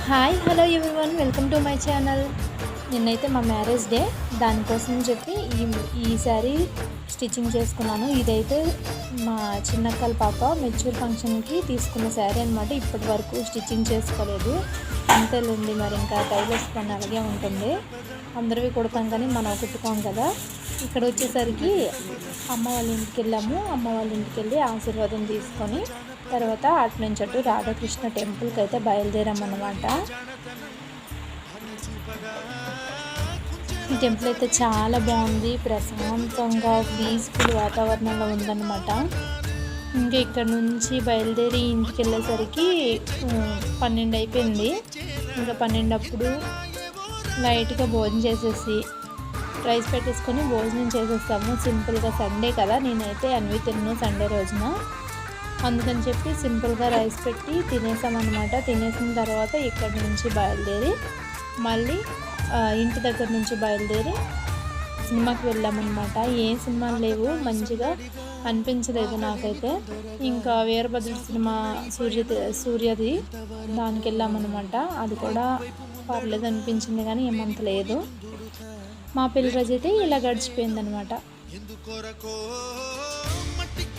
Hi hello everyone, welcome to my channel. నిన్నైతే మా marriage day, దానికోసం చెప్పి ఈ శారీ స్టిచ్చింగ్ చేసుకున్నాను. ఇదైతే మా చిన్నక్కల పాప మెచ్యూర్ ఫంక్షన్కి తీసుకున్న శారీ అనమాట. ఇప్పటి వరకు స్టిచ్చింగ్ చేసుకోలేదు. అంతేలేండి, మరి ఇంకా టైలర్స్ పని అలాగే ఉంటుంది. అందరివి కుడతాం కానీ మనం కుట్టుకోం కదా. ఇక్కడ వచ్చేసరికి అమ్మ వాళ్ళ ఇంటికి వెళ్ళాము. అమ్మ వాళ్ళ ఇంటికి వెళ్ళి ఆశీర్వాదం తీసుకొని తర్వాత అటు నుంచి అటు రాధాకృష్ణ టెంపుల్కి అయితే బయలుదేరామన్నమాట. ఈ టెంపుల్ అయితే చాలా బాగుంది, ప్రశాంతంగా పీస్ఫుల్ వాతావరణంలో ఉందన్నమాట. ఇంకా ఇక్కడ నుంచి బయలుదేరి ఇంటికి వెళ్ళేసరికి 12 అయిపోయింది. ఇంకా 12 అప్పుడు లైట్గా భోజనం చేసేసి రైస్ పెట్టేసుకొని భోజనం చేసేస్తాము. సింపుల్గా సండే కదా, నేనైతే అన్వి తిన్ను సండే రోజున, అందుకని చెప్పి సింపుల్గా రైస్ పెట్టి తినేసామన్నమాట. తినేసిన తర్వాత ఇక్కడి నుంచి బయలుదేరి మళ్ళీ ఇంటి దగ్గర నుంచి బయలుదేరి సినిమాకి వెళ్ళామన్నమాట. ఏ సినిమాలు లేవు, మంచిగా అనిపించలేదు నాకైతే. ఇంకా వీరభద్రుడు సినిమా సూర్యది దానికి వెళ్ళామన్నమాట. అది కూడా పర్లేదు అనిపించింది కానీ ఏమంత లేదు. మా పెళ్లి రోజు అయితే ఇలా గడిచిపోయిందనమాట.